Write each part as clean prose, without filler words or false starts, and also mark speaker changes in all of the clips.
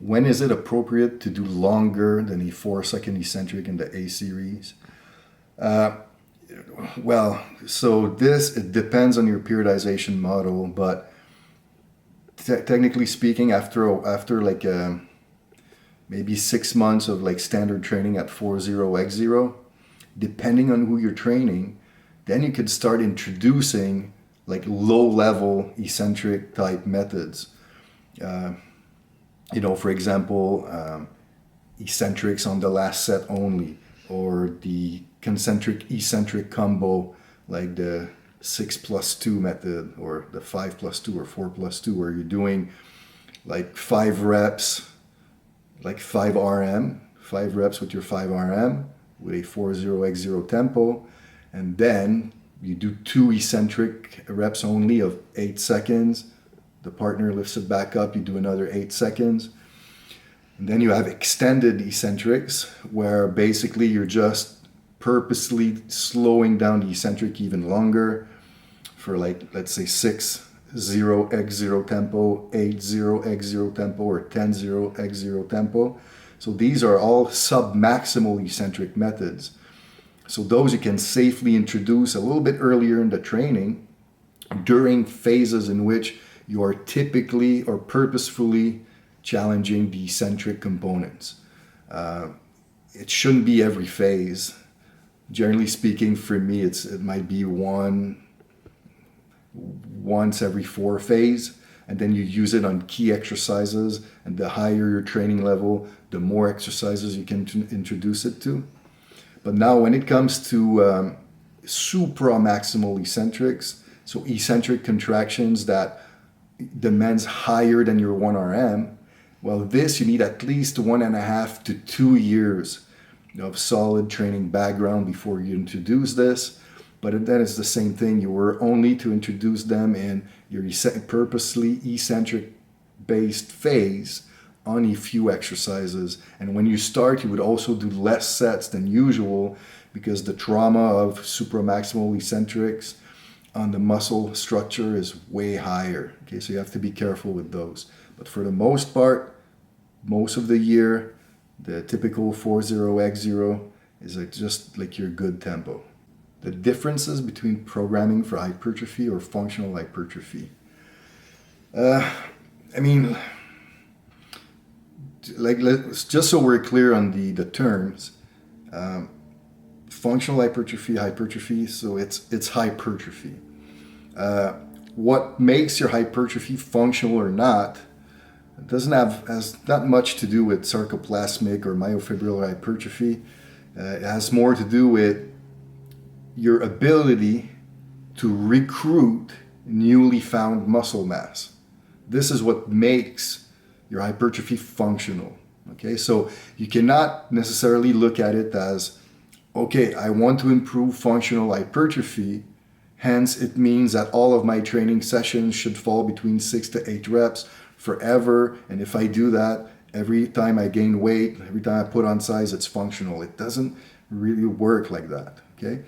Speaker 1: When is it appropriate to do longer than a 4-second eccentric in the A series? Well, so it depends on your periodization model, but technically speaking, after like maybe 6 months of like standard training at 40x0, depending on who you're training, then you could start introducing like low-level eccentric type methods. For example, eccentrics on the last set only, or the concentric eccentric combo, like the 6+2 method, or the 5+2 or 4+2, where you're doing like 5 reps, like 5 RM, 5 reps with your 5 RM with a 40x0 tempo, and then you do 2 eccentric reps only of 8 seconds. The partner lifts it back up, you do another 8 seconds. And then you have extended eccentrics, where basically you're just purposely slowing down the eccentric even longer for, like, let's say 6-0x0 tempo, 8-0x0 tempo, or 10-0x0 tempo. So these are all sub-maximal eccentric methods. So those you can safely introduce a little bit earlier in the training, during phases in which you are typically or purposefully challenging the eccentric components. It shouldn't be every phase. Generally speaking, for me, it might be once every 4 phase, and then you use it on key exercises, and the higher your training level, the more exercises you can introduce it to. But now when it comes to supramaximal eccentrics, so eccentric contractions that demands higher than your 1 RM, well, this you need at least 1.5 to 2 years of solid training background before you introduce this. But then it's the same thing. You were only to introduce them in your purposely eccentric based phase on a few exercises. And when you start, you would also do less sets than usual, because the trauma of supramaximal eccentrics on the muscle structure is way higher. Okay, so you have to be careful with those. But for the most part, most of the year, the typical 40x0 is just like your good tempo. The differences between programming for hypertrophy or functional hypertrophy. Just so we're clear on the terms, functional hypertrophy, so it's hypertrophy. What makes your hypertrophy functional or not has not much to do with sarcoplasmic or myofibrillar hypertrophy. It has more to do with your ability to recruit newly found muscle mass. This is what makes your hypertrophy functional. Okay, so you cannot necessarily look at it as, okay, I want to improve functional hypertrophy, hence it means that all of my training sessions should fall between 6 to 8 reps forever, and if I do that, every time I gain weight, every time I put on size, it's functional. It doesn't really work like that, okay?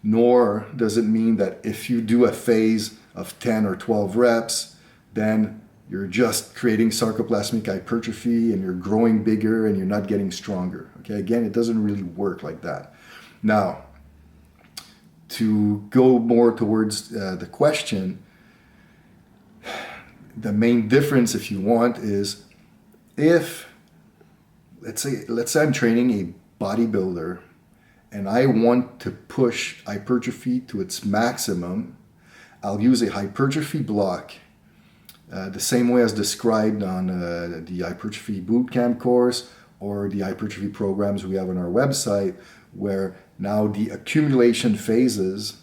Speaker 1: Nor does it mean that if you do a phase of 10 or 12 reps, then you're just creating sarcoplasmic hypertrophy and you're growing bigger and you're not getting stronger, okay? Again, it doesn't really work like that. Now, to go more towards the question, the main difference, if you want, is if, let's say I'm training a bodybuilder and I want to push hypertrophy to its maximum, I'll use a hypertrophy block, the same way as described on the hypertrophy bootcamp course or the hypertrophy programs we have on our website, where now the accumulation phases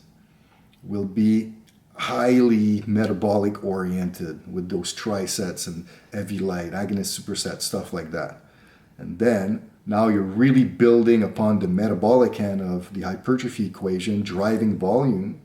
Speaker 1: will be highly metabolic oriented with those trisets and heavy light, agonist superset, stuff like that. And then now you're really building upon the metabolic end of the hypertrophy equation, driving volume.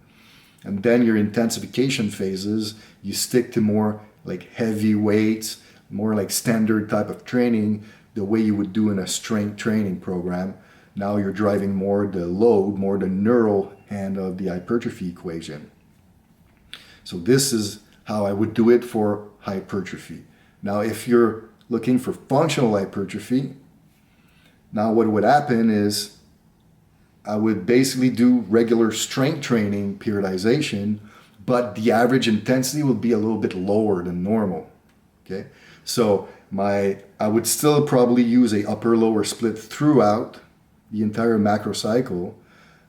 Speaker 1: And then your intensification phases, you stick to more like heavy weights, more like standard type of training, the way you would do in a strength training program. Now you're driving more the load, more the neural end of the hypertrophy equation. So this is how I would do it for hypertrophy. Now, if you're looking for functional hypertrophy, now what would happen is I would basically do regular strength training periodization, but the average intensity will be a little bit lower than normal. Okay, so I would still probably use a upper lower split throughout the entire macro cycle,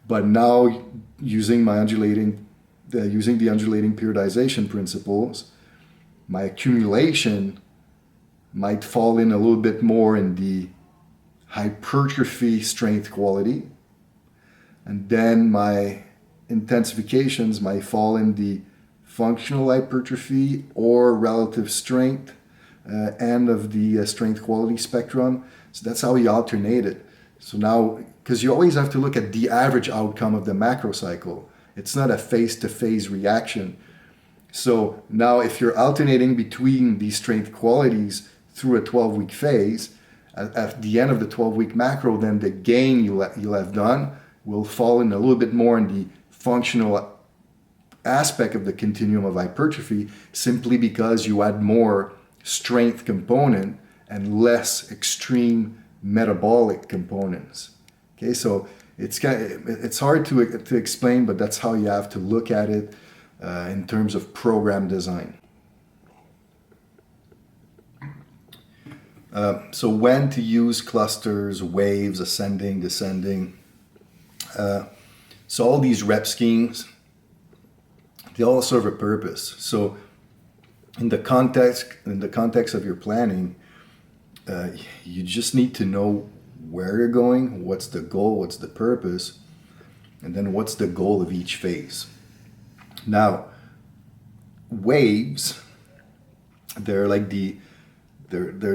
Speaker 1: but now using the undulating periodization principles, my accumulation might fall in a little bit more in the hypertrophy strength quality, and then my intensifications might fall in the functional hypertrophy or relative strength end of the strength quality spectrum. So that's how we alternate it. So now, because you always have to look at the average outcome of the macro cycle. It's not a phase-to-phase reaction. So now if you're alternating between these strength qualities through a 12-week phase, at the end of the 12-week macro, then the gain you'll have done will fall in a little bit more in the functional aspect of the continuum of hypertrophy, simply because you add more strength component and less extreme metabolic components. Okay, so it's hard to explain, but that's how you have to look at it in terms of program design. So when to use clusters, waves, ascending, descending. So all these rep schemes, they all serve a purpose. So in the context of your planning, you just need to know where you're going, what's the goal, what's the purpose, and then what's the goal of each phase. Now, waves, they're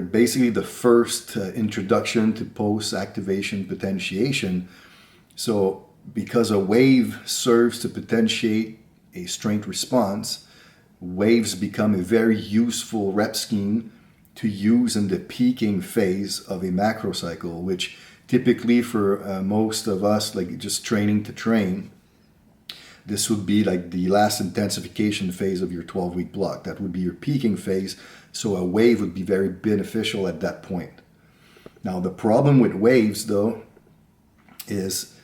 Speaker 1: basically the first introduction to post-activation potentiation. So because a wave serves to potentiate a strength response, waves become a very useful rep scheme to use in the peaking phase of a macro cycle, which typically for most of us, like just training to train, this would be like the last intensification phase of your 12-week block. That would be your peaking phase. So a wave would be very beneficial at that point. Now, the problem with waves, though, is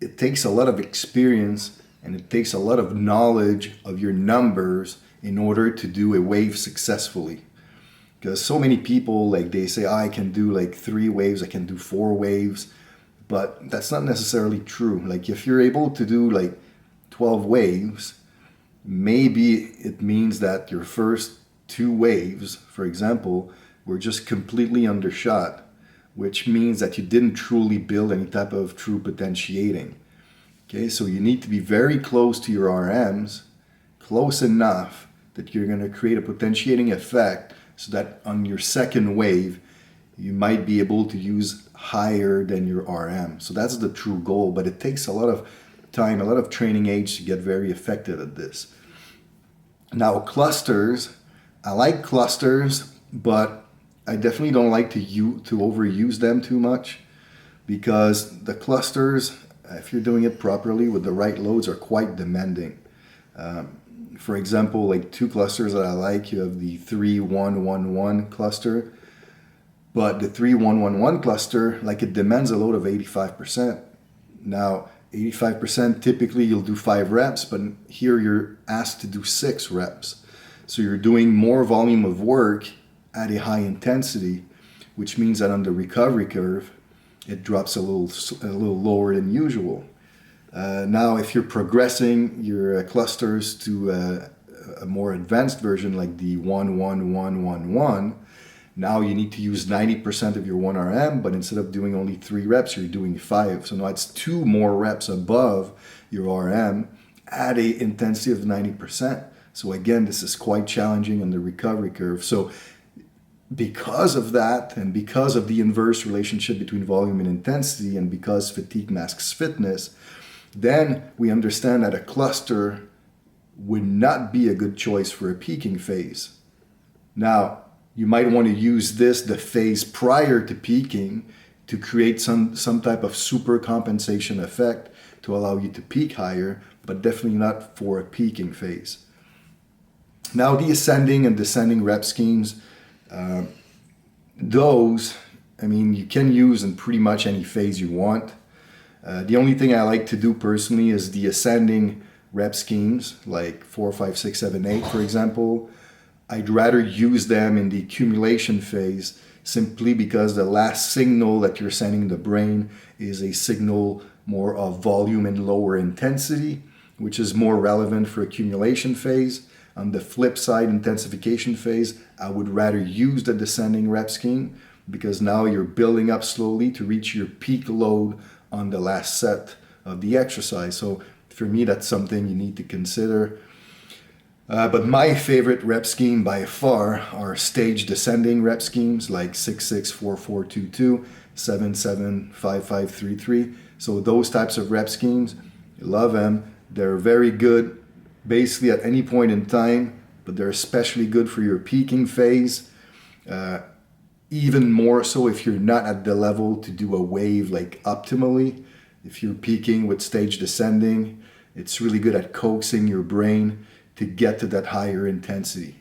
Speaker 1: it takes a lot of experience and it takes a lot of knowledge of your numbers in order to do a wave successfully. Because so many people, like they say, I can do like 3 waves, I can do 4 waves, but that's not necessarily true. Like if you're able to do like 12 waves, maybe it means that your first 2 waves, for example, were just completely undershot, which means that you didn't truly build any type of true potentiating. Okay, so you need to be very close to your RMs, close enough that you're going to create a potentiating effect so that on your second wave, you might be able to use higher than your RM. So that's the true goal, but it takes a lot of time, a lot of training age to get very effective at this. Now, clusters, I like clusters, but I definitely don't like to overuse them too much, because the clusters, if you're doing it properly with the right loads, are quite demanding. For example, like 2 clusters that I like, you have the 3-1-1-1 cluster, but the 3-1-1-1 cluster, like it demands a load of 85%. Now, 85%, typically you'll do 5 reps, but here you're asked to do 6 reps. So you're doing more volume of work at a high intensity, which means that on the recovery curve, it drops a little lower than usual. Now, if you're progressing your clusters to a more advanced version, like the 1-1-1-1-1, now you need to use 90% of your 1RM, but instead of doing only 3 reps, you're doing 5. So now it's 2 more reps above your RM at an intensity of 90%. So again, this is quite challenging on the recovery curve. So because of that, and because of the inverse relationship between volume and intensity, and because fatigue masks fitness, then we understand that a cluster would not be a good choice for a peaking phase. Now, you might want to use the phase prior to peaking, to create some type of super compensation effect to allow you to peak higher, but definitely not for a peaking phase. Now, the ascending and descending rep schemes, those, I mean, you can use in pretty much any phase you want. The only thing I like to do personally is the ascending rep schemes, like 4, 5, 6, 7, 8, for example. I'd rather use them in the accumulation phase simply because the last signal that you're sending the brain is a signal more of volume and lower intensity, which is more relevant for accumulation phase. On the flip side, intensification phase, I would rather use the descending rep scheme because now you're building up slowly to reach your peak load on the last set of the exercise. So for me, that's something you need to consider. But my favorite rep scheme by far are stage descending rep schemes like 6, 6, 4, 4, 2, 2, 7, 7, 5, 5, 3, 3. So those types of rep schemes, love them. They're very good basically at any point in time, but they're especially good for your peaking phase. Even more so if you're not at the level to do a wave like optimally. If you're peaking with stage descending, it's really good at coaxing your brain to get to that higher intensity.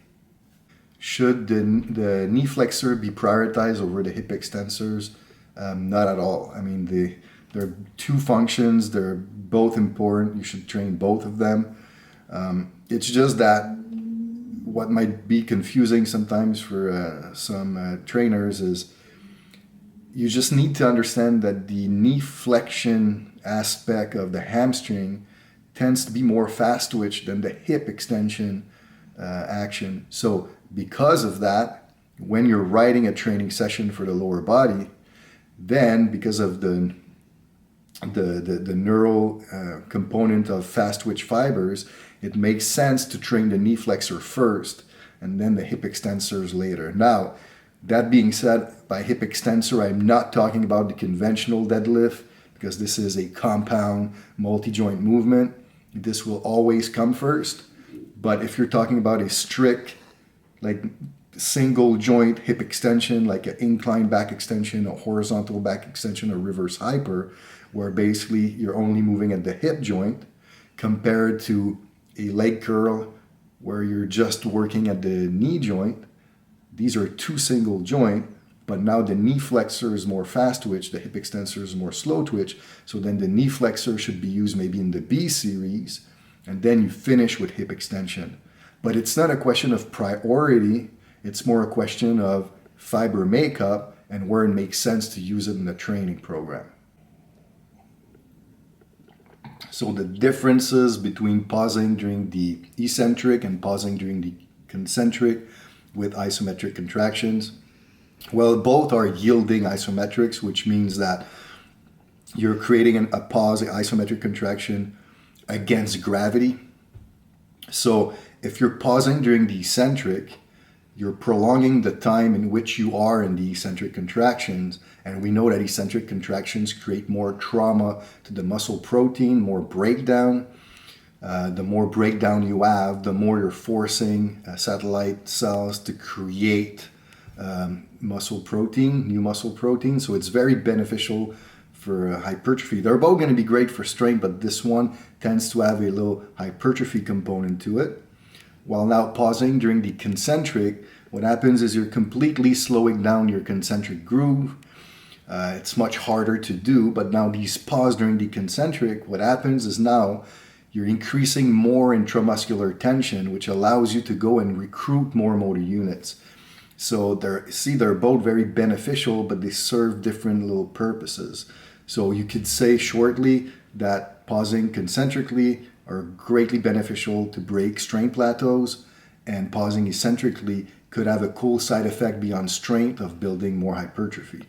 Speaker 1: Should the knee flexor be prioritized over the hip extensors? Not at all. I mean, they're two functions. They're both important. You should train both of them. It's just that what might be confusing sometimes for some trainers is you just need to understand that the knee flexion aspect of the hamstring tends to be more fast twitch than the hip extension action. So because of that, when you're writing a training session for the lower body, then because of the neural component of fast twitch fibers, it makes sense to train the knee flexor first and then the hip extensors later. Now, that being said, by hip extensor, I'm not talking about the conventional deadlift because this is a compound multi-joint movement. This will always come first. But if you're talking about a strict, like single joint hip extension, like an incline back extension, a horizontal back extension, or reverse hyper, where basically you're only moving at the hip joint, compared to a leg curl where you're just working at the knee joint. These are two single joint, but now the knee flexor is more fast twitch, the hip extensor is more slow twitch. So then the knee flexor should be used maybe in the B series, and then you finish with hip extension. But it's not a question of priority, it's more a question of fiber makeup and where it makes sense to use it in the training program. So the differences between pausing during the eccentric and pausing during the concentric with isometric contractions. Well, both are yielding isometrics, which means that you're creating a pause, an isometric contraction against gravity. So if you're pausing during the eccentric, you're prolonging the time in which you are in the eccentric contractions. And we know that eccentric contractions create more trauma to the muscle protein, more breakdown. The more breakdown you have, the more you're forcing satellite cells to create muscle protein, new muscle protein. So it's very beneficial for hypertrophy. They're both going to be great for strength, but this one tends to have a little hypertrophy component to it. While now pausing during the concentric, what happens is you're completely slowing down your concentric groove. It's much harder to do, but now these pause during the concentric, what happens is now you're increasing more intramuscular tension, which allows you to go and recruit more motor units. So they're both very beneficial, but they serve different little purposes. So you could say shortly that pausing concentrically are greatly beneficial to break strength plateaus, and pausing eccentrically could have a cool side effect beyond strength of building more hypertrophy.